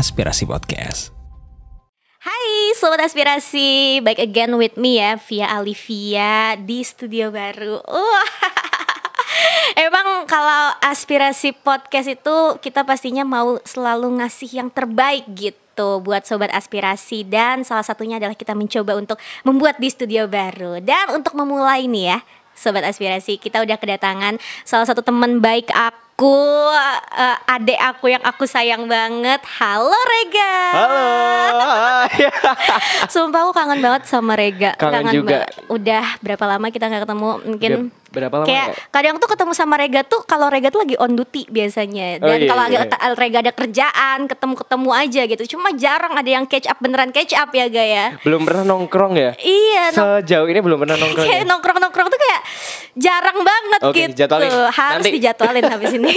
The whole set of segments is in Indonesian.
Aspirasi Podcast. Hai Sobat Aspirasi, back again with me ya, Via Alivia di studio baru. Emang kalau Aspirasi Podcast itu kita pastinya mau selalu ngasih yang terbaik gitu buat Sobat Aspirasi. Dan salah satunya adalah kita mencoba untuk membuat di studio baru. Dan untuk memulai nih ya Sobat Aspirasi, kita udah kedatangan salah satu teman baik aku, adek aku yang aku sayang banget. Halo Rega. Halo. Sumpah aku kangen banget sama Rega. Kangen juga. Udah berapa lama kita gak ketemu? Mungkin berapa lama kayak kadang tuh ketemu sama Rega tuh kalau Rega tuh lagi on duty biasanya. Dan kalau Rega ada kerjaan, ketemu aja gitu. Cuma jarang ada yang catch up, beneran catch up ya Gaya. Belum pernah nongkrong ya? Iya. Sejauh ini belum pernah nongkrong. Kayak nongkrong tuh kayak jarang banget gitu. Jadwalin. Harus Nanti dijadwalin habis ini.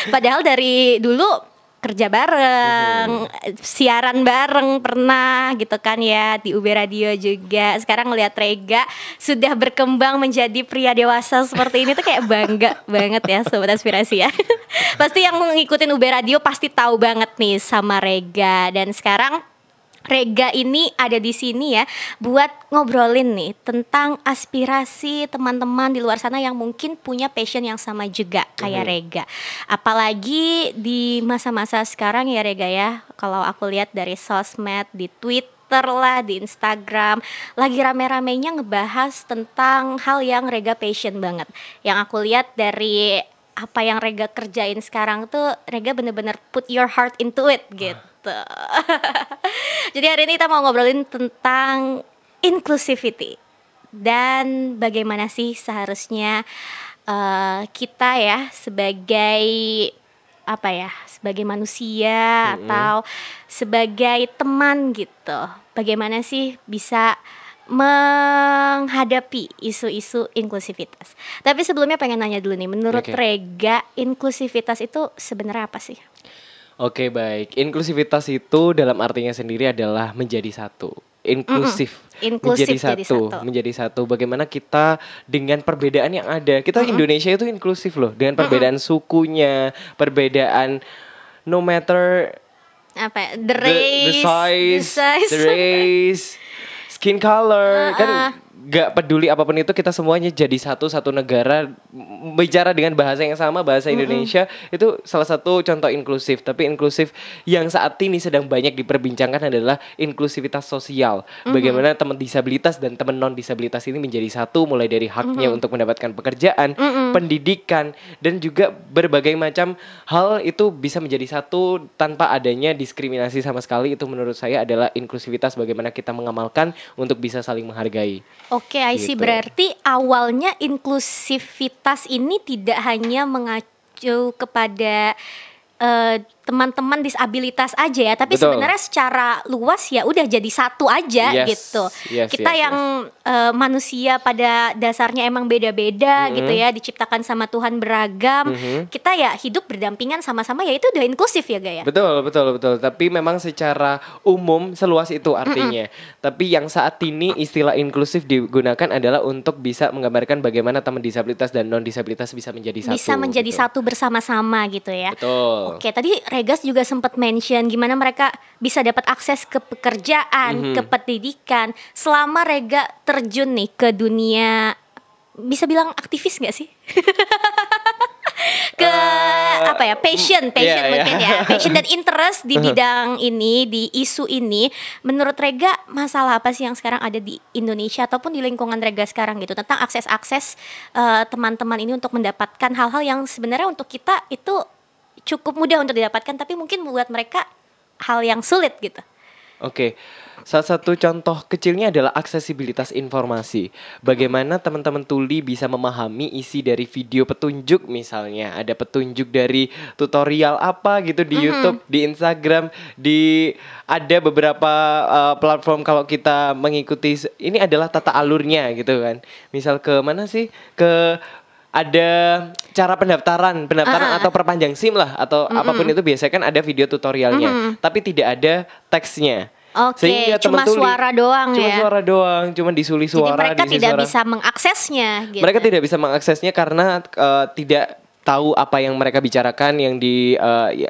Padahal dari dulu kerja bareng, siaran bareng pernah gitu kan ya, di UB Radio juga. Sekarang ngeliat Rega sudah berkembang menjadi pria dewasa seperti ini tuh kayak bangga banget ya Sobat Aspirasi ya. Pasti yang ngikutin UB Radio pasti tahu banget nih sama Rega. Dan sekarang Rega ini ada di sini ya buat ngobrolin nih tentang aspirasi teman-teman di luar sana yang mungkin punya passion yang sama juga kayak Rega. Apalagi di masa-masa sekarang ya Rega ya, kalau aku lihat dari sosmed, di Twitter lah, di Instagram, lagi rame-ramenya ngebahas tentang hal yang Rega passion banget. Yang aku lihat dari apa yang Rega kerjain sekarang tuh, Rega bener-bener put your heart into it gitu. Jadi hari ini kita mau ngobrolin tentang inclusivity dan bagaimana sih seharusnya kita ya sebagai sebagai manusia atau sebagai teman gitu, bagaimana sih bisa menghadapi isu-isu inklusivitas. Tapi sebelumnya pengen nanya dulu nih, menurut Rega inklusivitas itu sebenarnya apa sih? Oke, baik. Inklusivitas itu dalam artinya sendiri adalah menjadi satu. Inklusif menjadi satu. Bagaimana kita dengan perbedaan yang ada. Kita Indonesia itu inklusif loh, dengan perbedaan sukunya, perbedaan no matter the size, the race, skin color, kan gak peduli apapun itu, kita semuanya jadi satu negara, bicara dengan bahasa yang sama, bahasa Indonesia. Itu salah satu contoh inklusif. Tapi inklusif yang saat ini sedang banyak diperbincangkan adalah inklusivitas sosial. Bagaimana teman disabilitas dan teman non disabilitas ini menjadi satu, mulai dari haknya untuk mendapatkan pekerjaan, pendidikan, dan juga berbagai macam hal itu bisa menjadi satu tanpa adanya diskriminasi sama sekali. Itu menurut saya adalah inklusivitas, bagaimana kita mengamalkan untuk bisa saling menghargai. Oke, I see. Berarti awalnya inklusivitas ini tidak hanya mengacu kepada teman-teman disabilitas aja ya, tapi sebenarnya secara luas ya udah jadi satu aja gitu. Kita yang manusia pada dasarnya emang beda-beda gitu ya, diciptakan sama Tuhan beragam. Kita ya hidup berdampingan sama-sama, ya itu udah inklusif ya Gaya. Betul. Tapi memang secara umum seluas itu artinya. Tapi yang saat ini istilah inklusif digunakan adalah untuk bisa menggambarkan bagaimana teman disabilitas dan non disabilitas bisa menjadi satu. Bisa menjadi satu bersama-sama gitu ya. Betul. Oke, tadi Regas juga sempat mention gimana mereka bisa dapat akses ke pekerjaan, ke pendidikan selama Rega terjun nih ke dunia, bisa bilang aktivis gak sih? Passion mungkin ya. Passion dan interest di bidang ini, di isu ini. Menurut Rega, masalah apa sih yang sekarang ada di Indonesia ataupun di lingkungan Rega sekarang gitu, tentang akses teman-teman ini untuk mendapatkan hal-hal yang sebenarnya untuk kita itu cukup mudah untuk didapatkan, tapi mungkin buat mereka hal yang sulit gitu. Oke. Salah satu contoh kecilnya adalah aksesibilitas informasi. Bagaimana teman-teman tuli bisa memahami isi dari video petunjuk, misalnya ada petunjuk dari tutorial apa gitu di YouTube, di Instagram, ada beberapa platform. Kalau kita mengikuti, ini adalah tata alurnya gitu kan. Misal ke mana sih? Ada cara pendaftaran atau perpanjang SIM lah, atau apapun itu, biasanya kan ada video tutorialnya, tapi tidak ada teksnya. Oke, cuma suara doang ya. Cuma suara doang, cuma disuli suara. Jadi mereka tidak bisa mengaksesnya gitu. Mereka tidak bisa mengaksesnya karena tidak tahu apa yang mereka bicarakan, yang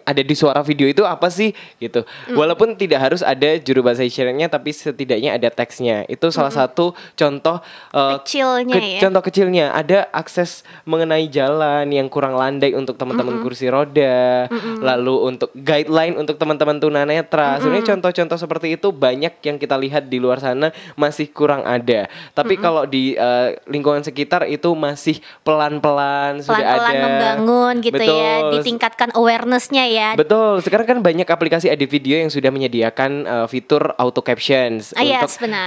ada di suara video itu apa sih gitu. Walaupun tidak harus ada juru bahasa isyaratnya, tapi setidaknya ada teksnya. Itu salah satu contoh kecilnya contoh kecilnya. Ada akses mengenai jalan yang kurang landai untuk teman-teman kursi roda, lalu untuk guideline untuk teman-teman tunanetra. Sebenarnya contoh-contoh seperti itu banyak yang kita lihat di luar sana masih kurang ada. Tapi kalau di lingkungan sekitar itu masih pelan-pelan sudah ada membangun gitu. Betul. Ya, ditingkatkan awarenessnya ya. Betul, sekarang kan banyak aplikasi edit video yang sudah menyediakan fitur auto captions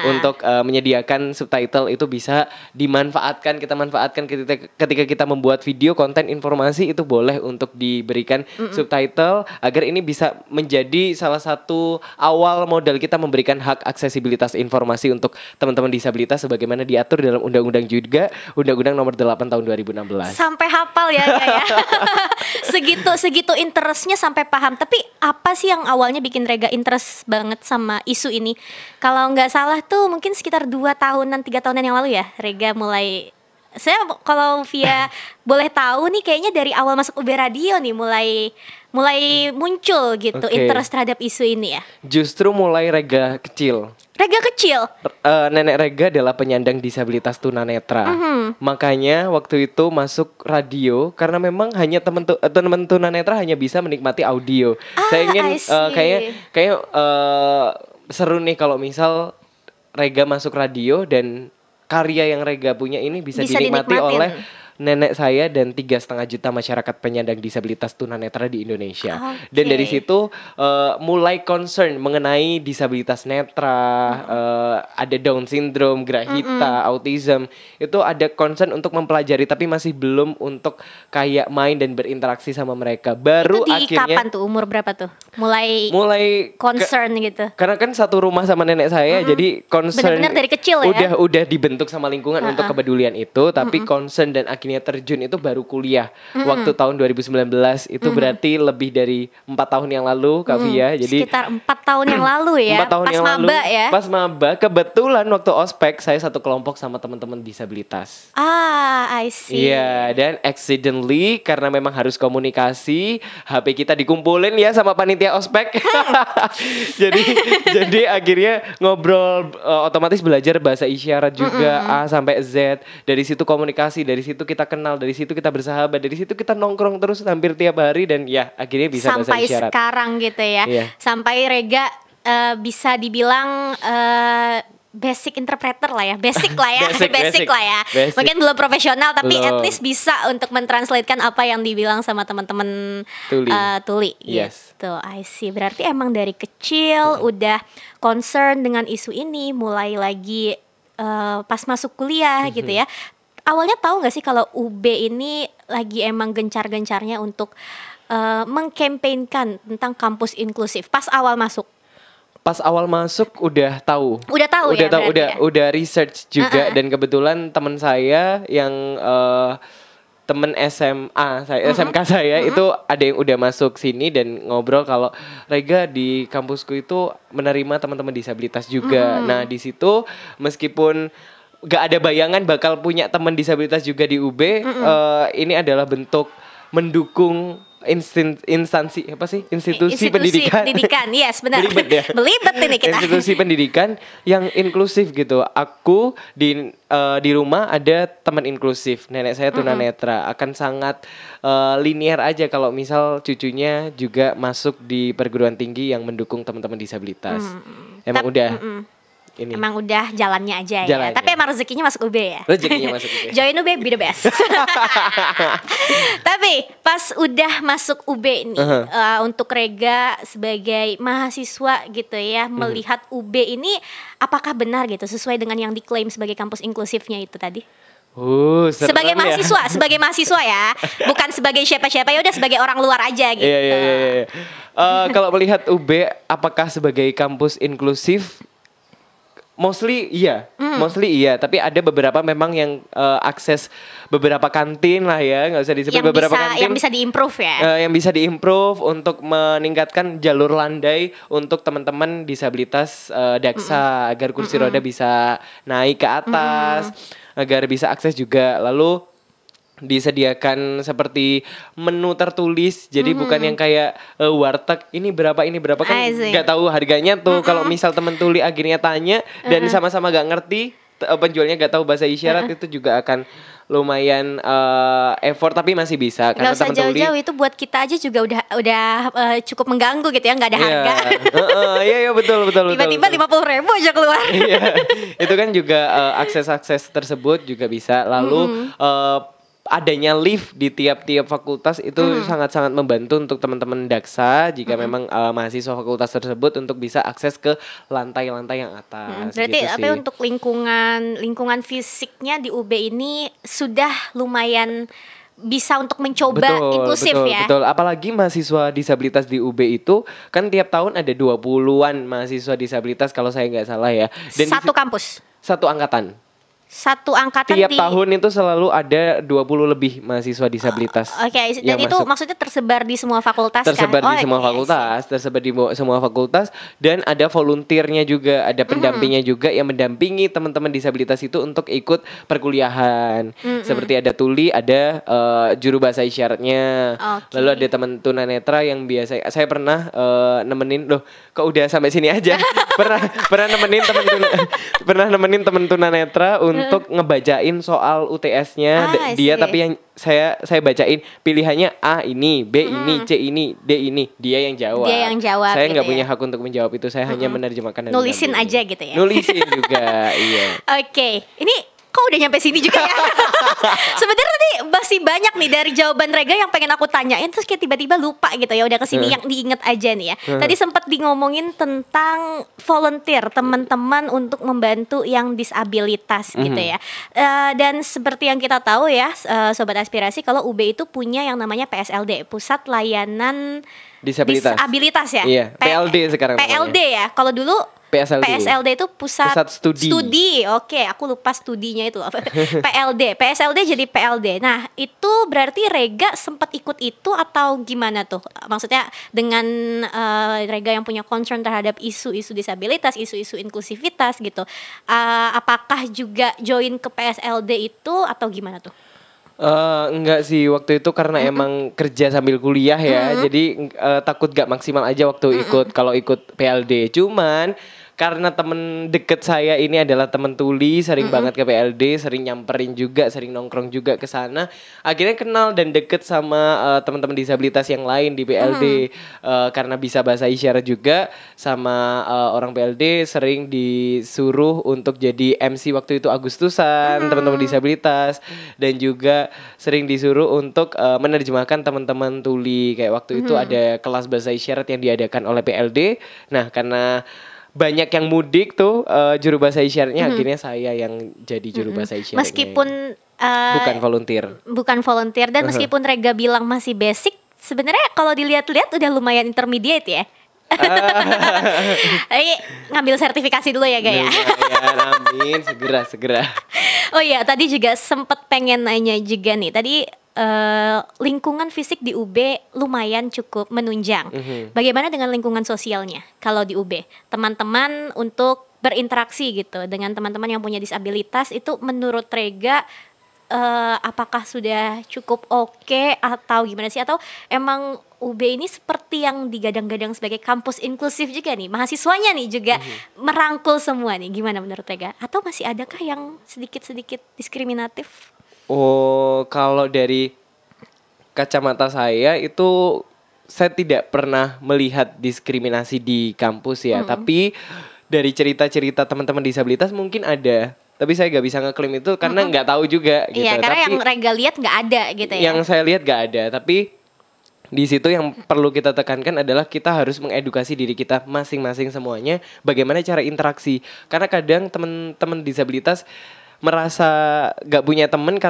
untuk menyediakan subtitle. Itu bisa dimanfaatkan, kita manfaatkan ketika kita membuat video konten informasi, itu boleh untuk diberikan subtitle agar ini bisa menjadi salah satu awal modal kita memberikan hak aksesibilitas informasi untuk teman-teman disabilitas sebagaimana diatur dalam undang-undang juga, Undang-Undang Nomor 8 Tahun 2016. Sampai hafal ya. segitu interestnya sampai paham. Tapi apa sih yang awalnya bikin Rega interest banget sama isu ini? Kalau nggak salah tuh mungkin sekitar 3 tahunan yang lalu ya Rega mulai. Saya kalau via boleh tahu nih, kayaknya dari awal masuk UB Radio nih mulai muncul gitu interest terhadap isu ini ya. Justru mulai Rega kecil. Nenek Rega adalah penyandang disabilitas tunanetra. Makanya waktu itu masuk radio karena memang hanya teman tunanetra hanya bisa menikmati audio. Saya ingin kayak seru nih kalau misal Rega masuk radio dan karya yang Rega punya ini bisa dinikmati oleh nenek saya dan 3,5 juta masyarakat penyandang disabilitas tunanetra di Indonesia. Dan dari situ mulai concern mengenai disabilitas netra, ada Down syndrome, grahita, autism. Itu ada concern untuk mempelajari, tapi masih belum untuk kayak main dan berinteraksi sama mereka. Baru itu akhirnya kapan tuh? Umur berapa tuh? Mulai concern gitu. Karena kan satu rumah sama nenek saya, jadi concern benar-benar dari kecil ya. Udah dibentuk sama lingkungan untuk kepedulian itu, tapi concern dan akhirnya terjun itu baru kuliah waktu tahun 2019. Itu berarti lebih dari 4 tahun yang lalu, Kak Via. Jadi sekitar 4 tahun yang lalu ya. 4 tahun yang lalu, ya. Pas maba, kebetulan waktu ospek saya satu kelompok sama teman-teman disabilitas. I see. Iya, dan accidentally karena memang harus komunikasi, HP kita dikumpulin ya sama panitia ospek. jadi akhirnya ngobrol, otomatis belajar bahasa isyarat juga, A sampai Z. Dari situ komunikasi, dari situ kita kenal, dari situ kita bersahabat, dari situ kita nongkrong terus hampir tiap hari, dan ya akhirnya bisa bahasa isyarat. Sampai sekarang gitu ya. Sampai Rega bisa dibilang basic interpreter lah ya, basic lah ya. Mungkin belum profesional tapi at least bisa untuk mentranslatekan apa yang dibilang sama teman-teman tuli. Gitu. I see. Berarti emang dari kecil udah concern dengan isu ini, mulai lagi pas masuk kuliah gitu ya. Awalnya tahu nggak sih kalau UB ini lagi emang gencar-gencarnya untuk mengkampanyekan tentang kampus inklusif pas awal masuk? Pas awal masuk udah tahu. Udah research juga, dan kebetulan teman saya yang temen SMK saya itu ada yang udah masuk sini dan ngobrol kalau Rega di kampusku itu menerima teman-teman disabilitas juga. Nah, di situ meskipun gak ada bayangan bakal punya teman disabilitas juga di UB, ini adalah bentuk mendukung institusi pendidikan. Yes, benar. Belibet ini kita. Institusi pendidikan yang inklusif gitu. Aku di rumah ada teman inklusif. Nenek saya tunanetra. Akan sangat linear aja kalau misal cucunya juga masuk di perguruan tinggi yang mendukung teman-teman disabilitas. Emang udah jalannya aja ya. Tapi emang rezekinya masuk UB ya. Join UB be the best. Tapi pas udah masuk UB nih, untuk Rega sebagai mahasiswa gitu ya, melihat UB ini apakah benar gitu sesuai dengan yang diklaim sebagai kampus inklusifnya itu tadi? Sebagai mahasiswa ya, bukan sebagai siapa-siapa, ya udah sebagai orang luar aja gitu. Iya. Kalau melihat UB apakah sebagai kampus inklusif? Mostly iya, tapi ada beberapa memang yang akses beberapa kantin lah ya, nggak usah disebut kantin yang bisa diimprove ya. Yang bisa diimprove untuk meningkatkan jalur landai untuk teman-teman disabilitas daksa agar kursi roda bisa naik ke atas, agar bisa akses juga. Lalu disediakan seperti menu tertulis, jadi bukan yang kayak warteg ini berapa kan nggak tahu harganya tuh. Kalau misal temen tuli akhirnya tanya dan sama-sama nggak ngerti, penjualnya nggak tahu bahasa isyarat, itu juga akan lumayan effort, tapi masih bisa karena temen tuli. Gak usah jauh-jauh, itu buat kita aja juga udah cukup mengganggu gitu ya, nggak ada harga. Iya betul. Tiba-tiba 50.000 aja keluar. Itu kan juga akses tersebut juga bisa. Lalu adanya lift di tiap-tiap fakultas itu sangat-sangat membantu untuk teman-teman Daksa jika memang mahasiswa fakultas tersebut untuk bisa akses ke lantai-lantai yang atas. Berarti gitu untuk lingkungan fisiknya di UB ini sudah lumayan bisa untuk mencoba inklusif ya. Betul. Apalagi mahasiswa disabilitas di UB itu kan tiap tahun ada 20-an mahasiswa disabilitas kalau saya nggak salah ya. Dan satu kampus. Satu angkatan. Satu angkatan tiap tahun itu selalu ada 20 lebih mahasiswa disabilitas. Oke, dan itu maksudnya tersebar di semua fakultas tersebar di semua fakultas dan ada volunteernya juga, ada pendampingnya juga yang mendampingi teman-teman disabilitas itu untuk ikut perkuliahan. Seperti ada tuli, ada juru bahasa isyaratnya. Lalu ada teman tunanetra yang biasa saya pernah nemenin. Loh, kok udah sampai sini aja? pernah nemenin teman tunanetra untuk ngebacain soal UTS-nya dia, tapi yang saya bacain pilihannya A ini, B ini, C ini, D ini, dia yang jawab. Saya nggak punya hak untuk menjawab itu, saya hanya menerjemahkan dan nulisin aja gitu ya. Nulisin juga, iya. Oke, ini kok udah nyampe sini juga ya? Sebenarnya tadi masih banyak nih dari jawaban Rega yang pengen aku tanyain, terus kayak tiba-tiba lupa gitu ya, udah kesini yang diinget aja nih ya. Tadi sempat ngomongin tentang volunteer, teman-teman untuk membantu yang disabilitas gitu ya. Dan seperti yang kita tahu ya, Sobat Aspirasi, kalau UB itu punya yang namanya PSLD, Pusat Layanan Disabilitas ya. Iya, PLD sekarang. PLD ya. Kalau dulu PSLD itu pusat studi. Oke, aku lupa studinya itu. PSLD jadi PLD. Nah, itu berarti Rega sempat ikut itu atau gimana tuh? Maksudnya dengan Rega yang punya concern terhadap isu-isu disabilitas, isu-isu inklusivitas gitu. Apakah juga join ke PSLD itu atau gimana tuh? Enggak sih, waktu itu karena emang kerja sambil kuliah ya, jadi takut gak maksimal aja waktu kalau ikut PLD. Cuman karena temen deket saya ini adalah temen tuli, sering banget ke PLD, sering nyamperin juga, sering nongkrong juga ke sana. Akhirnya kenal dan deket sama teman-teman disabilitas yang lain di PLD. Karena bisa bahasa isyarat juga sama orang PLD, sering disuruh untuk jadi MC waktu itu Agustusan, teman-teman disabilitas, dan juga sering disuruh untuk menerjemahkan teman-teman tuli. Kayak waktu itu ada kelas bahasa isyarat yang diadakan oleh PLD. Nah, karena banyak yang mudik tuh juru bahasa isyaratnya, akhirnya saya yang jadi juru bahasa isyaratnya. Meskipun bukan volunteer dan meskipun Rega bilang masih basic, sebenarnya kalau dilihat-lihat udah lumayan intermediate ya. Ngambil sertifikasi dulu ya, Gaya. Amin, segera. Oh iya, tadi juga sempat pengen nanya juga nih. Tadi lingkungan fisik di UB lumayan cukup menunjang. Bagaimana dengan lingkungan sosialnya kalau di UB? Teman-teman untuk berinteraksi gitu dengan teman-teman yang punya disabilitas itu menurut Rega apakah sudah cukup oke atau gimana sih? Atau emang UB ini seperti yang digadang-gadang sebagai kampus inklusif juga nih, mahasiswanya nih juga merangkul semua nih, gimana menurut Rega? Atau masih adakah yang sedikit-sedikit diskriminatif? Oh, kalau dari kacamata saya itu saya tidak pernah melihat diskriminasi di kampus ya. Tapi dari cerita-cerita teman-teman disabilitas mungkin ada. Tapi saya gak bisa ngeklaim itu karena gak tahu juga gitu. Iya, karena yang Rega lihat gak ada gitu ya. Yang saya lihat gak ada, tapi di situ yang perlu kita tekankan adalah kita harus mengedukasi diri kita masing-masing semuanya bagaimana cara interaksi. Karena kadang teman-teman disabilitas merasa gak punya teman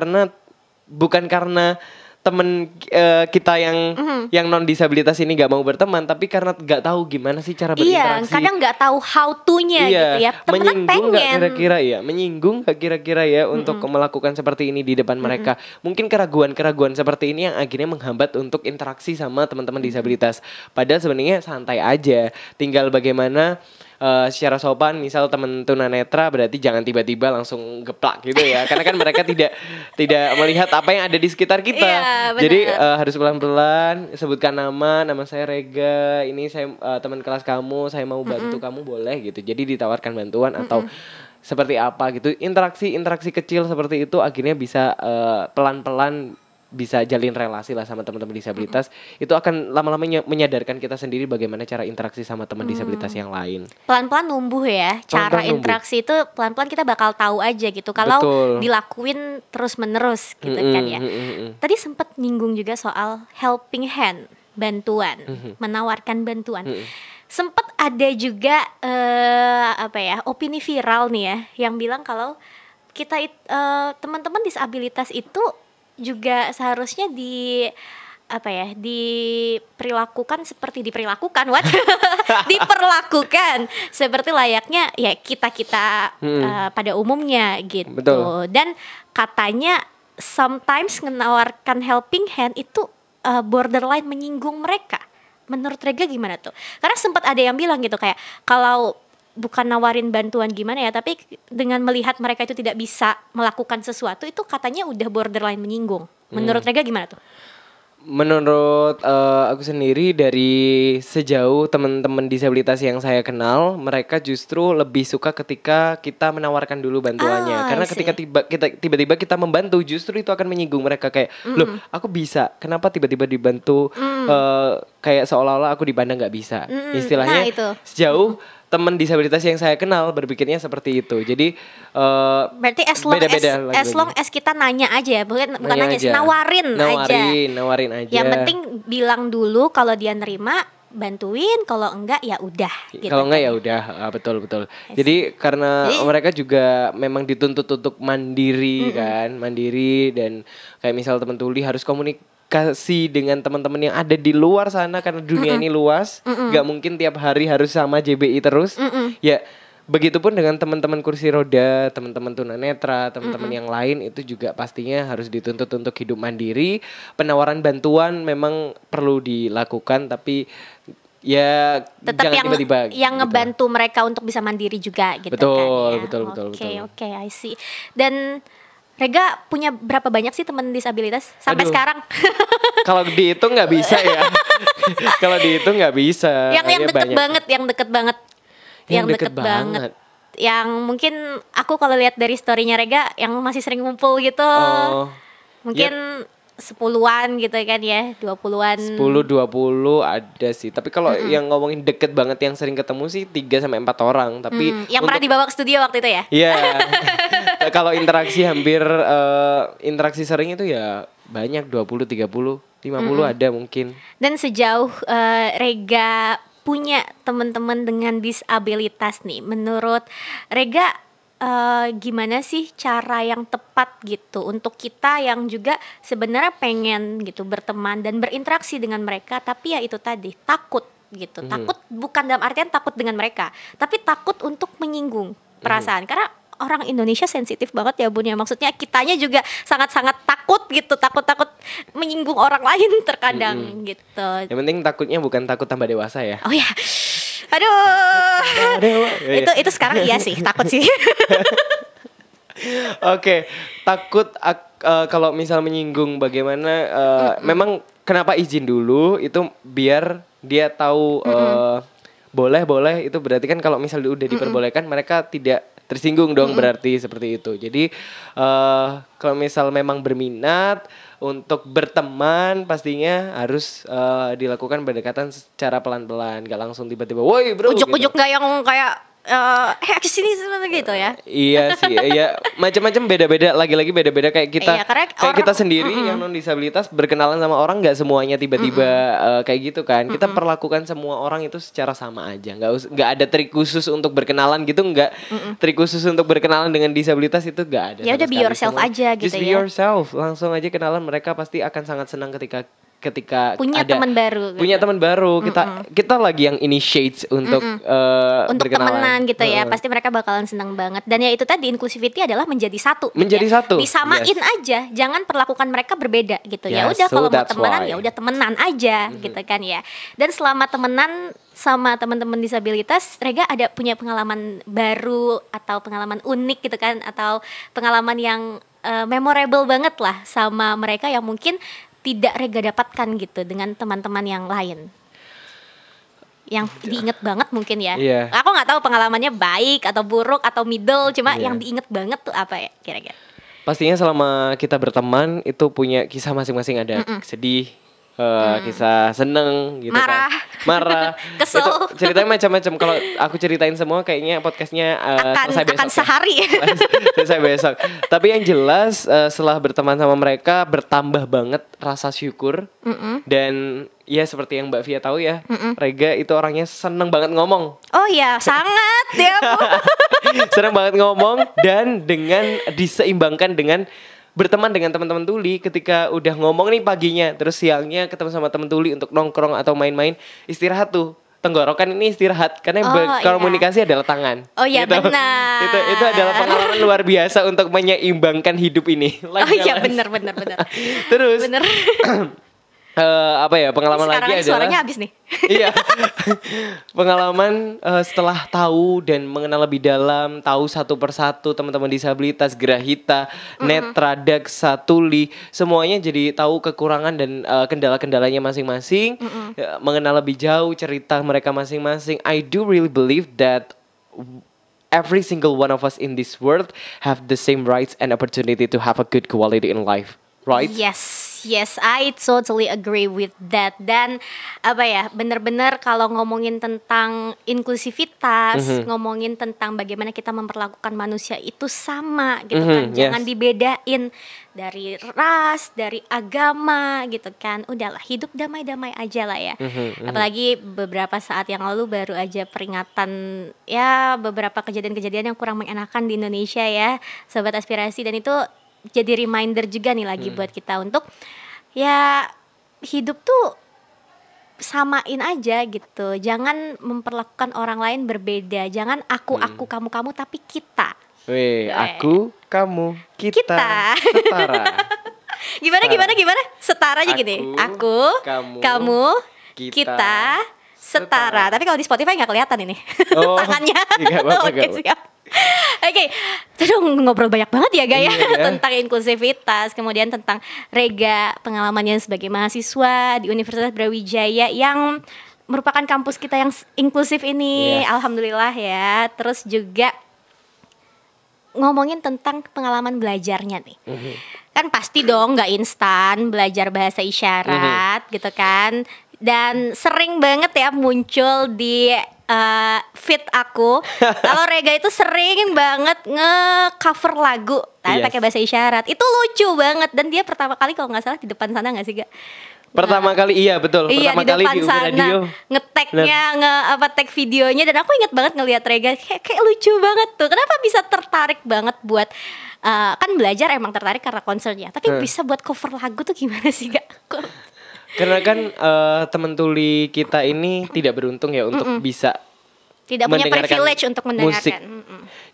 bukan karena temen kita yang non disabilitas ini nggak mau berteman, tapi karena nggak tahu gimana sih cara berinteraksi. Iya, kadang nggak tahu how to-nya gitu ya. Temenan pengen. Menyinggung nggak kira-kira ya untuk melakukan seperti ini di depan mereka. Mungkin keraguan-keraguan seperti ini yang akhirnya menghambat untuk interaksi sama teman-teman disabilitas. Padahal sebenarnya santai aja. Tinggal bagaimana secara sopan, misal teman tunanetra berarti jangan tiba-tiba langsung geplak gitu ya, karena kan mereka tidak melihat apa yang ada di sekitar kita. Jadi harus pelan-pelan sebutkan nama saya Rega, ini saya teman kelas kamu, saya mau bantu kamu boleh gitu. Jadi ditawarkan bantuan atau seperti apa gitu, interaksi kecil seperti itu akhirnya bisa pelan-pelan bisa jalin relasi lah sama teman-teman disabilitas. Itu akan lama-lama menyadarkan kita sendiri bagaimana cara interaksi sama teman disabilitas yang lain. Pelan-pelan numbuh ya. Cara interaksi itu pelan-pelan kita bakal tahu aja gitu kalau dilakuin terus-menerus gitu kan ya. Tadi sempat nyinggung juga soal helping hand, bantuan, menawarkan bantuan. Sempat ada juga opini viral nih ya yang bilang kalau kita teman-teman disabilitas itu juga seharusnya diperlakukan diperlakukan seperti layaknya ya kita pada umumnya gitu. Betul. Dan katanya sometimes menawarkan helping hand itu borderline menyinggung mereka. Menurut Rega gimana tuh? Karena sempat ada yang bilang gitu kayak kalau bukan nawarin bantuan gimana ya, tapi dengan melihat mereka itu tidak bisa melakukan sesuatu itu katanya udah borderline menyinggung. Menurut Rega gimana tuh? Menurut aku sendiri dari sejauh teman-teman disabilitas yang saya kenal, mereka justru lebih suka ketika kita menawarkan dulu bantuannya. Karena ketika tiba-tiba kita membantu, justru itu akan menyinggung mereka kayak, loh aku bisa, kenapa tiba-tiba dibantu? Kayak seolah-olah aku dipandang nggak bisa. Istilahnya sejauh teman disabilitas yang saya kenal berpikirnya seperti itu. Jadi berarti as long as kita nanya aja, bukan nanya aja. nawarin aja. Yang penting bilang dulu kalau dia nerima, bantuin, kalau enggak ya udah gitu. Kalau enggak ya udah, betul. Jadi karena mereka juga memang dituntut untuk mandiri kan, mandiri, dan kayak misal teman tuli harus komunikasi dengan teman-teman yang ada di luar sana karena dunia ini luas, nggak mungkin tiap hari harus sama JBI terus. Ya begitupun dengan teman-teman kursi roda, teman-teman tunanetra, teman-teman yang lain itu juga pastinya harus dituntut untuk hidup mandiri. Penawaran bantuan memang perlu dilakukan, tapi ya tetap jangan tiba-tiba yang gitu. Ngebantu mereka untuk bisa mandiri juga gitu kan ya. Betul. Oke, I see. Dan Rega punya berapa banyak sih teman disabilitas sampai sekarang? Kalau dihitung nggak bisa ya. Kalau dihitung nggak bisa. Yang deket banget. Yang mungkin aku kalau lihat dari story-nya Rega yang masih sering ngumpul gitu. Mungkin 10-an gitu kan ya, 20-an. 10-20 ada sih. Tapi kalau yang ngomongin deket banget yang sering ketemu sih 3-4 orang. Tapi yang pernah dibawa ke studio waktu itu ya? Iya. Kalau interaksi interaksi sering itu ya banyak, 20, 30, 50 ada mungkin. Dan sejauh Rega punya teman-teman dengan disabilitas nih, menurut Rega gimana sih cara yang tepat gitu untuk kita yang juga sebenarnya pengen gitu berteman dan berinteraksi dengan mereka, tapi ya itu tadi takut gitu. Takut bukan dalam artian takut dengan mereka, tapi takut untuk menyinggung perasaan. Karena orang Indonesia sensitif banget ya Bun ya. Maksudnya kitanya juga sangat-sangat takut gitu, takut menyinggung orang lain terkadang gitu. Yang penting takutnya bukan takut tambah dewasa ya. Oh ya. Aduh. Itu sekarang iya sih, takut sih. Oke, takut kalau misal menyinggung bagaimana memang kenapa izin dulu itu biar dia tahu boleh itu berarti kan kalau misal udah diperbolehkan mereka tidak tersinggung dong, berarti seperti itu. Jadi kalau misal memang berminat untuk berteman pastinya harus dilakukan pendekatan secara pelan-pelan, gak langsung tiba-tiba woi bro ujuk-ujuk gitu. Gak yang kayak kesini gitu ya. Iya sih, ya macam-macam, beda-beda, lagi-lagi beda-beda kayak kita kayak kita sendiri yang non disabilitas berkenalan sama orang nggak semuanya tiba-tiba kayak gitu kan. Kita perlakukan semua orang itu secara sama aja, nggak ada trik khusus untuk berkenalan gitu, nggak trik khusus untuk berkenalan dengan disabilitas itu nggak ada. Ya udah be yourself aja gitu. Just be yourself, langsung aja kenalan, mereka pasti akan sangat senang ketika punya teman baru. Punya teman baru, kita lagi yang initiate untuk temenan gitu ya. Pasti mereka bakalan senang banget. Dan ya itu tadi, inclusivity adalah menjadi satu. Satu. Disamain aja, jangan perlakukan mereka berbeda gitu. Ya udah, kalau mau temenan ya udah temenan aja gitu kan ya. Dan selama temenan sama teman-teman disabilitas, Rega ada punya pengalaman baru atau pengalaman unik gitu kan, atau pengalaman yang memorable banget lah sama mereka yang mungkin tidak Rega dapatkan gitu dengan teman-teman yang lain, yang diinget banget mungkin ya. Aku nggak tahu pengalamannya baik atau buruk atau middle, cuma yang diinget banget tuh apa ya kira-kira? Pastinya selama kita berteman itu punya kisah masing-masing, ada sedih, kisah seneng gitu, marah kesel, itu ceritanya macam-macam. Kalau aku ceritain semua kayaknya podcastnya akan sehari selesai besok. Tapi yang jelas setelah berteman sama mereka bertambah banget rasa syukur. Dan ya seperti yang Mbak Via tahu ya, Rega itu orangnya seneng banget ngomong. Oh ya, sangat ya Bu. Seneng banget ngomong, dan dengan diseimbangkan dengan berteman dengan teman-teman tuli. Ketika udah ngomong nih paginya, terus siangnya ketemu sama teman tuli untuk nongkrong atau main-main, istirahat tuh. Tenggorokan ini istirahat karena komunikasi adalah tangan. Oh iya gitu. Benar. Itu adalah pengalaman luar biasa untuk menyeimbangkan hidup ini. Oh iya benar. Terus benar. Apa ya, pengalaman sekarang lagi adalah suaranya habis nih. Iya. Pengalaman setelah tahu dan mengenal lebih dalam, tahu satu persatu teman-teman disabilitas, Grahita, Netra, Daksa, Tuli, semuanya jadi tahu kekurangan dan kendala-kendalanya masing-masing, mengenal lebih jauh cerita mereka masing-masing. I do really believe that every single one of us in this world have the same rights and opportunity to have a good quality in life. Right? Yes, I totally agree with that. Dan apa ya, benar-benar kalau ngomongin tentang inklusivitas, ngomongin tentang bagaimana kita memperlakukan manusia itu sama gitu kan. Jangan dibedain dari ras, dari agama gitu kan. Udahlah, hidup damai-damai aja lah ya. Apalagi beberapa saat yang lalu baru aja peringatan ya beberapa kejadian-kejadian yang kurang mengenakan di Indonesia ya, Sobat Aspirasi, dan itu jadi reminder juga nih lagi buat kita untuk ya hidup tuh samain aja gitu. Jangan memperlakukan orang lain berbeda. Jangan aku kamu tapi kita. Aku kamu kita. Setara. Gimana? Setara aja gini. Aku kamu kita setara. Tapi kalau di Spotify nggak kelihatan ini tangannya. Oke, siap. Oke, terus ngobrol banyak banget ya Gaya tentang inklusivitas, kemudian tentang Rega pengalamannya sebagai mahasiswa di Universitas Brawijaya yang merupakan kampus kita yang inklusif ini, alhamdulillah ya. Terus juga ngomongin tentang pengalaman belajarnya nih. Kan pasti dong nggak instan belajar bahasa isyarat gitu kan. Dan sering banget ya muncul di feed aku. Kalau Rega itu sering banget nge-cover lagu tapi pakai bahasa isyarat. Itu lucu banget, dan dia pertama kali kalau nggak salah di depan sana nggak sih Gak? Pertama kali iya betul. Pertama di depan kali di sana nge-tagnya, tag videonya, dan aku ingat banget ngelihat Rega kayak lucu banget tuh. Kenapa bisa tertarik banget buat kan belajar emang tertarik karena concernnya, tapi bisa buat cover lagu tuh gimana sih Gak? Karena kan teman tuli kita ini tidak beruntung ya untuk bisa tidak punya privilege untuk mendengarkan musik.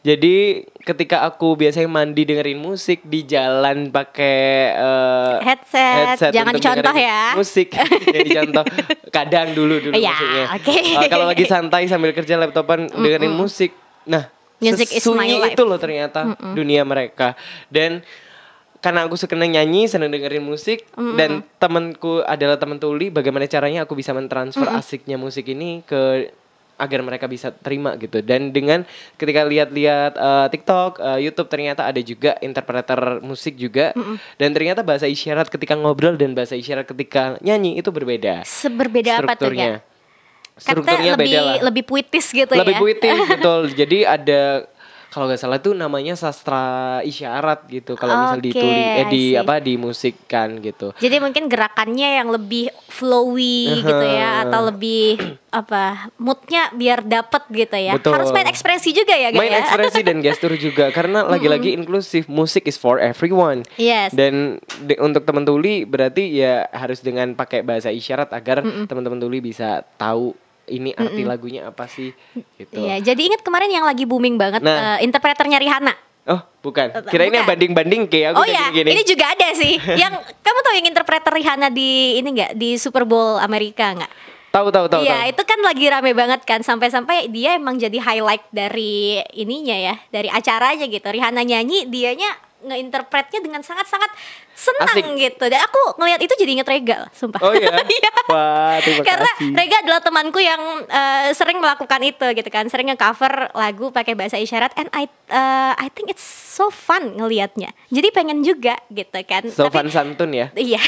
Jadi ketika aku biasanya mandi dengerin musik di jalan pakai headset jangan dicontoh ya. Musik yang dicontoh. Kadang dulu ya, maksudnya. Okay. Kalau lagi santai sambil kerja laptopan dengerin musik. Nah, sesunyi itu loh ternyata dunia mereka. Dan karena aku seneng nyanyi, seneng dengerin musik, dan temanku adalah teman tuli, bagaimana caranya aku bisa mentransfer asiknya musik ini ke agar mereka bisa terima gitu. Dan dengan ketika lihat-lihat TikTok, YouTube, ternyata ada juga interpreter musik juga, dan ternyata bahasa isyarat ketika ngobrol dan bahasa isyarat ketika nyanyi itu berbeda. Berbeda apa tuh ya? Strukturnya beda lah. Lebih puitis gitu Lebih puitis betul. Jadi ada, kalau nggak salah tuh namanya sastra isyarat gitu. Kalau misal dimusikkan gitu. Jadi mungkin gerakannya yang lebih flowy gitu ya, atau lebih moodnya biar dapet gitu ya. Betul. Harus main ekspresi juga ya, Main ekspresi dan gestur juga, karena lagi-lagi inklusif, musik is for everyone. Yes. Dan untuk teman tuli berarti ya harus dengan pakai bahasa isyarat agar teman-teman tuli bisa tahu ini arti lagunya apa sih gitu. Iya, jadi ingat kemarin yang lagi booming banget interpreternya Rihanna. Oh, bukan. Kirain yang banding-banding kayak aku gini. Ini juga ada sih. Yang kamu tahu yang interpreter Rihanna di ini enggak, di Super Bowl Amerika enggak? Tahu. Iya, itu kan lagi rame banget kan, sampai-sampai dia emang jadi highlight dari ininya ya, dari acaranya gitu. Rihanna nyanyi, dianya ngeinterpretnya dengan sangat-sangat senang Asik. gitu. Dan aku ngelihat itu jadi inget Rega lah, sumpah. Oh iya? Iya. Wah, terima Karena kasih. Rega adalah temanku yang sering melakukan itu gitu kan, sering nge-cover lagu pakai bahasa isyarat, and I think it's so fun ngelihatnya. Jadi pengen juga gitu kan. Sopan santun ya. Iya.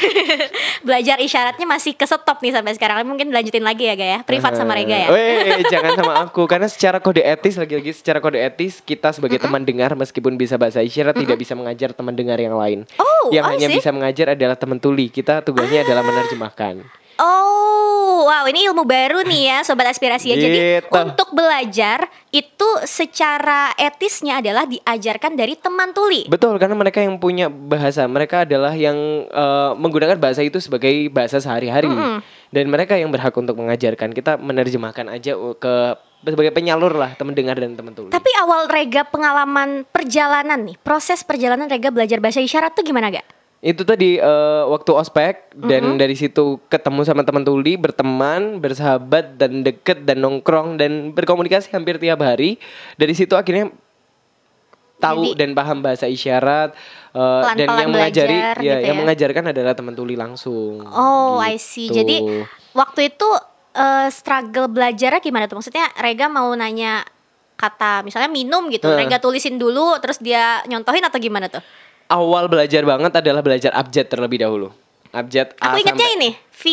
Belajar isyaratnya masih kesetop nih sampai sekarang. Mungkin lanjutin lagi ya, Ga ya. Privat sama Rega ya. Weh, jangan sama aku, karena secara kode etis, lagi-lagi secara kode etis kita sebagai teman dengar meskipun bisa bahasa isyarat tidak bisa mengajar teman dengar yang lain. Yang hanya bisa mengajar adalah teman tuli. Kita tugasnya adalah menerjemahkan. Oh, wow, ini ilmu baru nih ya, Sobat Aspirasi ya. Jadi Gitu. untuk belajar itu secara etisnya adalah diajarkan dari teman tuli. Betul, karena mereka yang punya bahasa, mereka adalah yang menggunakan bahasa itu sebagai bahasa sehari-hari. Dan mereka yang berhak untuk mengajarkan. Kita menerjemahkan aja ke sebagai penyalur lah, teman dengar dan teman tuli. Tapi awal Rega pengalaman perjalanan nih, proses perjalanan Rega belajar bahasa isyarat tuh gimana, Ga? Itu tadi waktu ospek, dan dari situ ketemu sama teman tuli, berteman, bersahabat, dan deket, dan nongkrong, dan berkomunikasi hampir tiap hari. Dari situ akhirnya tahu dan paham bahasa isyarat, dan yang mengajari belajar, ya, gitu yang ya. mengajarkan adalah teman tuli langsung. Oh, I see. Gitu. Jadi waktu itu struggle belajarnya gimana tuh? Maksudnya Rega mau nanya kata misalnya minum gitu, Rega tulisin dulu terus dia nyontohin atau gimana tuh? Awal belajar banget adalah belajar abjad terlebih dahulu. Abjad A Aku ingatnya sampai ini V.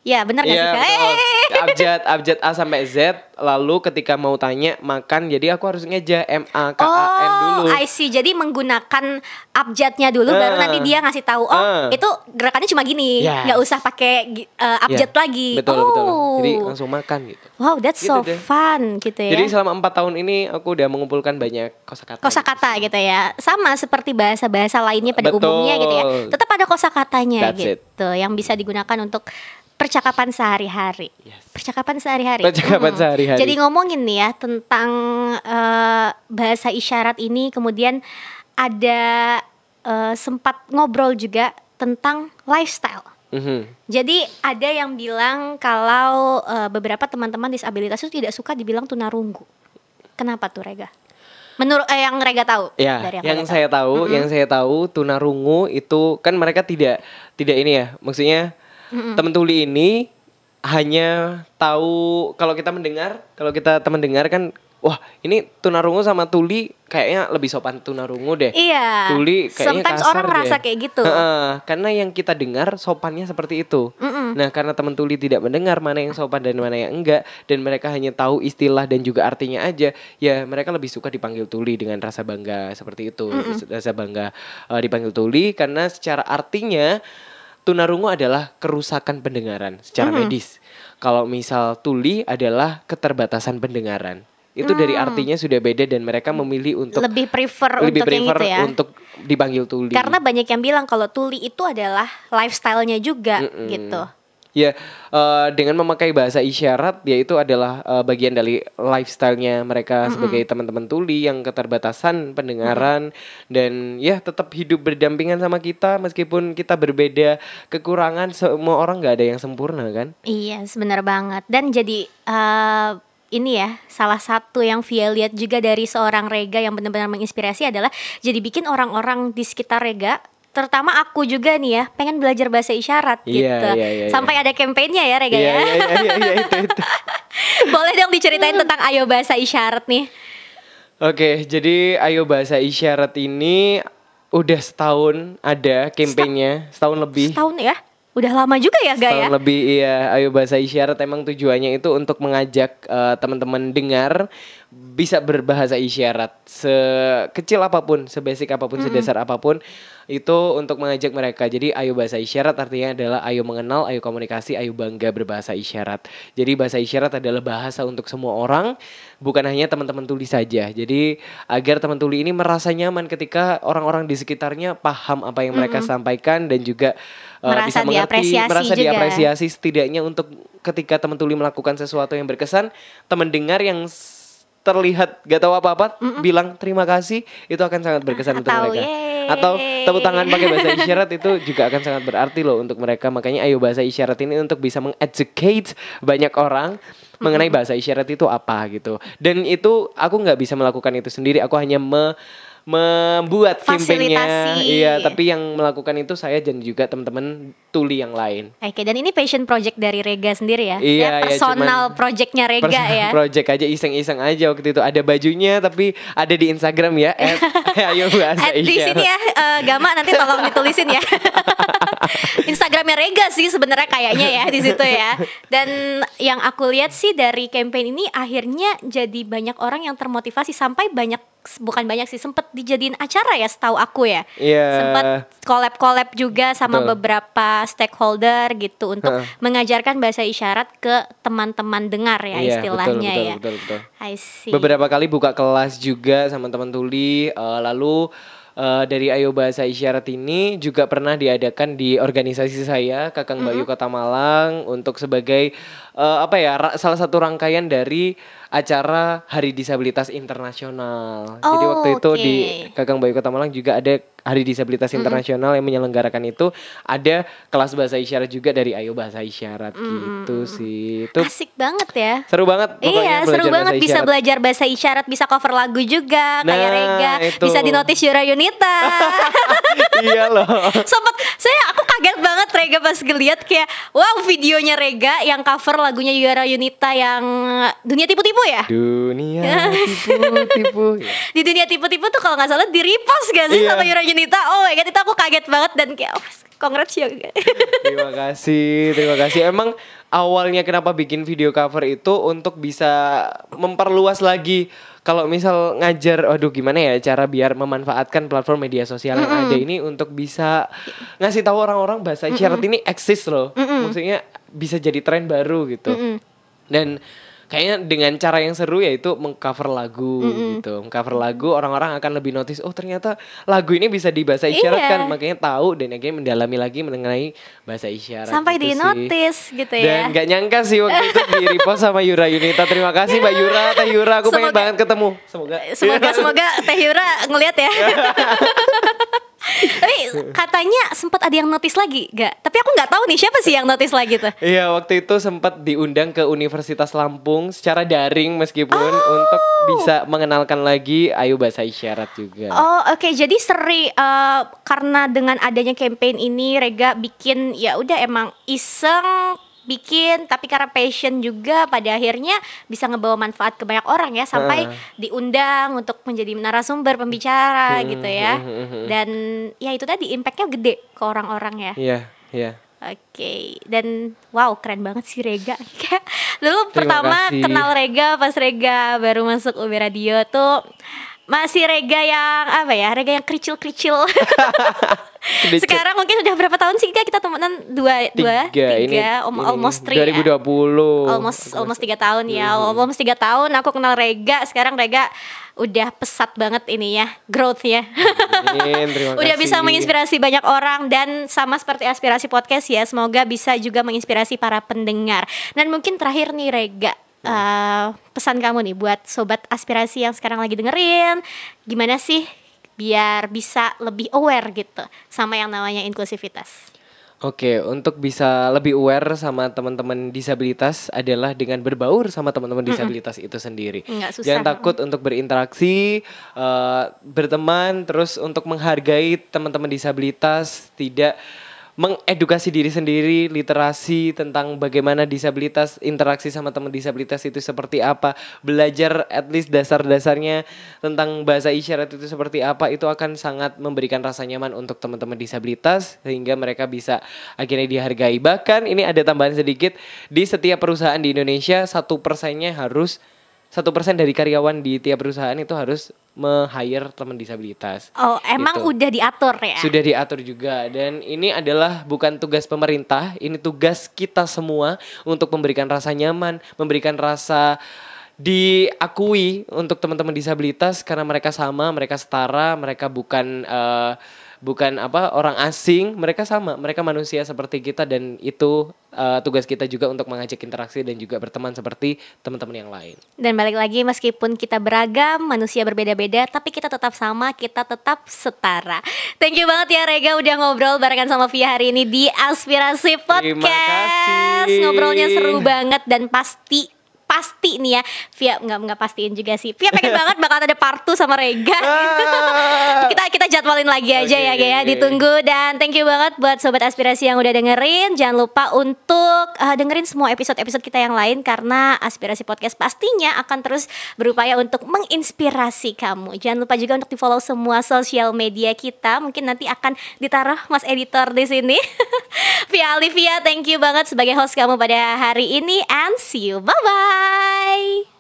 Ya benar gak Iya, sih? Kak? betul. Abjad A sampai Z. Lalu ketika mau tanya makan, jadi aku harus ngeja MAKAN dulu. Oh, I see. Jadi menggunakan abjadnya dulu, baru nanti dia ngasih tahu. Oh, itu gerakannya cuma gini, Yes. nggak usah pakai abjad lagi. Betul, oh. betul. Jadi langsung makan gitu. Wow, that's Gitu so deh. fun gitu ya. Jadi selama 4 tahun ini aku udah mengumpulkan banyak kosakata. Kosakata gitu ya, sama seperti bahasa-bahasa lainnya pada Betul. umumnya gitu ya. Tetap ada kosakatanya That's it. gitu, yang bisa digunakan untuk percakapan sehari-hari. Yes. Percakapan sehari-hari. Percakapan sehari-hari. Jadi ngomongin nih ya tentang bahasa isyarat ini, kemudian ada sempat ngobrol juga tentang lifestyle. Jadi ada yang bilang kalau beberapa teman-teman disabilitas itu tidak suka dibilang tunarunggu. Kenapa tuh, Rega? Menurut yang Rega tahu? Ya, dari yang Rega saya tahu, yang saya tahu tunarungu itu kan mereka tidak ini ya, maksudnya teman tuli ini hanya tahu kalau kita teman dengar kan, wah ini tunarungu sama tuli kayaknya lebih sopan tunarungu deh. Iya. Tuli kayaknya sometimes kasar orang deh. merasa kayak gitu. Karena yang kita dengar sopannya seperti itu. Nah, karena teman tuli tidak mendengar mana yang sopan dan mana yang enggak, dan mereka hanya tahu istilah dan juga artinya aja, ya mereka lebih suka dipanggil tuli dengan rasa bangga seperti itu. Rasa bangga dipanggil tuli karena secara artinya tunarungu adalah kerusakan pendengaran secara medis. Kalau misal tuli adalah keterbatasan pendengaran. Itu dari artinya sudah beda, dan mereka memilih untuk lebih prefer untuk yang itu ya. untuk dipanggil tuli. Karena banyak yang bilang kalau tuli itu adalah lifestyle-nya juga gitu. Ya, dengan memakai bahasa isyarat, yaitu adalah bagian dari lifestyle-nya mereka sebagai teman-teman tuli yang keterbatasan pendengaran, dan ya tetap hidup berdampingan sama kita meskipun kita berbeda kekurangan. Semua orang nggak ada yang sempurna kan? Iya, sebenar banget. Dan jadi ini ya, salah satu yang Via lihat juga dari seorang Rega yang benar-benar menginspirasi adalah jadi bikin orang-orang di sekitar Rega, terutama aku juga nih ya, pengen belajar bahasa isyarat gitu. Iya. Sampai ada kampanyenya ya, Rega ya. Iya, itu. Boleh dong diceritain tentang Ayo Bahasa Isyarat nih. Oke, jadi Ayo Bahasa Isyarat ini udah setahun ada kampanyenya, setahun lebih. Setahun ya? Udah lama juga ya, Ga ya? Setahun lebih, iya. Ayo Bahasa Isyarat emang tujuannya itu untuk mengajak teman-teman dengar bisa berbahasa isyarat sekecil apapun, sebasic apapun, sedasar apapun, itu untuk mengajak mereka. Jadi Ayo Bahasa Isyarat artinya adalah ayo mengenal, ayo komunikasi, ayo bangga berbahasa isyarat. Jadi bahasa isyarat adalah bahasa untuk semua orang, bukan hanya teman-teman tuli saja. Jadi agar teman tuli ini merasa nyaman ketika orang-orang di sekitarnya paham apa yang mereka sampaikan, dan juga merasa bisa mengerti, merasa juga. diapresiasi setidaknya untuk ketika teman tuli melakukan sesuatu yang berkesan, teman dengar yang terlihat gak tahu apa-apa bilang terima kasih, itu akan sangat berkesan untuk Atau mereka. atau tepuk tangan pakai bahasa isyarat itu juga akan sangat berarti loh untuk mereka. Makanya ayo bahasa isyarat ini untuk bisa mengeducate banyak orang mengenai bahasa isyarat itu apa gitu. Dan itu aku nggak bisa melakukan itu sendiri, aku hanya membuat campaign-nya. Iya, tapi yang melakukan itu saya dan juga teman-teman tuli yang lain. Oke, dan ini passion project dari Rega sendiri ya? Iya, personal projectnya Rega ya? Project aja, iseng-iseng aja waktu itu. Ada bajunya tapi ada di Instagram ya. Ayo bahasa isyarat. Di sini ya, Gama nanti tolong ditulisin ya. Instagramnya Rega sih sebenarnya kayaknya ya di situ ya. Dan yang aku lihat sih dari campaign ini akhirnya jadi banyak orang yang termotivasi, sampai bukan banyak sih, sempet dijadiin acara ya setahu aku ya. Sempet collab juga sama beberapa stakeholder gitu untuk mengajarkan bahasa isyarat ke teman-teman dengar ya, istilahnya. Betul. I see. Beberapa kali buka kelas juga sama teman tuli, lalu dari Ayo Bahasa Isyarat ini juga pernah diadakan di organisasi saya, Kakang Bayu Kota Malang, untuk sebagai salah satu rangkaian dari acara Hari Disabilitas Internasional. Jadi waktu itu di Kakang Bayu Kota Malang juga ada Hari Disabilitas Internasional yang menyelenggarakan itu, ada kelas bahasa isyarat juga dari Ayo Bahasa Isyarat gitu sih. Itu asik banget ya. Seru banget. Iya, seru banget bisa belajar bahasa isyarat, bisa cover lagu juga kayak Rega, bisa dinotis Yura Yunita. Iya loh. Aku kaget banget Rega pas ngeliat kayak wow, videonya Rega yang cover lagunya Yura Yunita yang Dunia Tipu-Tipu ya? Dunia Tipu-Tipu. Di Dunia Tipu-Tipu tuh kalau nggak salah di repost gak sih sama Yura Yunita? Oh my god, itu aku kaget banget dan kayak congrats ya. Terima kasih. Emang awalnya kenapa bikin video cover itu untuk bisa memperluas lagi. Kalau misal ngajar, gimana ya cara biar memanfaatkan platform media sosial yang ada ini untuk bisa ngasih tahu orang-orang bahasa isyarat ini eksis loh. Maksudnya bisa jadi tren baru gitu. Dan kayaknya dengan cara yang seru yaitu mengcover lagu gitu. Mengcover lagu, orang-orang akan lebih notice, oh ternyata lagu ini bisa dibahasa isyaratkan, makanya tahu dan akhirnya mendalami lagi mengenai bahasa isyarat. Sampai gitu di notice gitu ya. Dan gak nyangka sih waktu itu di repost sama Yura Yunita. Terima kasih Mbak Yura, Teh Yura, aku pengen banget ketemu. Semoga Teh Yura ngeliat ya. Tapi katanya sempat ada yang notice lagi, gak? Tapi aku nggak tahu nih siapa sih yang notice lagi tuh. Iya, waktu itu sempat diundang ke Universitas Lampung secara daring meskipun untuk bisa mengenalkan lagi Ayo Bahasa Isyarat juga. Oke. Jadi karena dengan adanya campaign ini Rega bikin, ya udah emang iseng bikin, tapi karena passion juga pada akhirnya bisa ngebawa manfaat ke banyak orang ya, sampai diundang untuk menjadi narasumber pembicara gitu ya. Dan ya itu tadi impactnya gede ke orang-orang ya. Iya. Oke. Dan wow, keren banget sih Rega. Dulu pertama kenal Rega pas Rega baru masuk UB Radio tuh masih Rega yang Rega yang kericil-kericil. Sekarang mungkin udah berapa tahun sih kita temenan? Tiga, almost 3 2020 ya? Almost 3 tahun ya. Almost 3 tahun aku kenal Rega. Sekarang Rega udah pesat banget ininya, growth-nya. Terima kasih. Udah bisa menginspirasi banyak orang, dan sama seperti aspirasi podcast ya, semoga bisa juga menginspirasi para pendengar. Dan mungkin terakhir nih Rega, pesan kamu nih buat sobat aspirasi yang sekarang lagi dengerin, gimana sih biar bisa lebih aware gitu sama yang namanya inklusivitas? Oke, untuk bisa lebih aware sama teman-teman disabilitas adalah dengan berbaur sama teman-teman disabilitas itu sendiri. Jangan takut untuk berinteraksi, berteman, terus untuk menghargai teman-teman disabilitas, tidak mengedukasi diri sendiri, literasi tentang bagaimana disabilitas, interaksi sama teman disabilitas itu seperti apa, belajar at least dasar-dasarnya tentang bahasa isyarat itu seperti apa, itu akan sangat memberikan rasa nyaman untuk teman-teman disabilitas sehingga mereka bisa akhirnya dihargai. Bahkan ini ada tambahan sedikit, di setiap perusahaan di Indonesia 1% dari karyawan di tiap perusahaan itu harus me-hire teman disabilitas. Emang gitu. Udah diatur ya? Sudah diatur juga, dan ini adalah bukan tugas pemerintah, ini tugas kita semua untuk memberikan rasa nyaman, memberikan rasa diakui untuk teman-teman disabilitas, karena mereka sama, mereka setara, mereka bukan orang asing, mereka sama, mereka manusia seperti kita, dan itu tugas kita juga untuk mengajak interaksi dan juga berteman seperti teman-teman yang lain. Dan balik lagi, meskipun kita beragam, manusia berbeda-beda, tapi kita tetap sama, kita tetap setara. Thank you banget ya Rega udah ngobrol barengan sama Via hari ini di Aspirasi Podcast. Terima kasih. Ngobrolnya seru banget dan pasti nih ya Via nggak pastiin juga sih. Via pengen banget bakal ada part 2 sama Rega. kita jadwalin lagi aja ya Gaya, ditunggu. Dan thank you banget buat Sobat Aspirasi yang udah dengerin. Jangan lupa untuk dengerin semua episode-episode kita yang lain, karena Aspirasi Podcast pastinya akan terus berupaya untuk menginspirasi kamu. Jangan lupa juga untuk di follow semua sosial media kita. Mungkin nanti akan ditaruh Mas Editor di sini. Via Alivia, thank you banget sebagai host kamu pada hari ini, and see you, bye bye.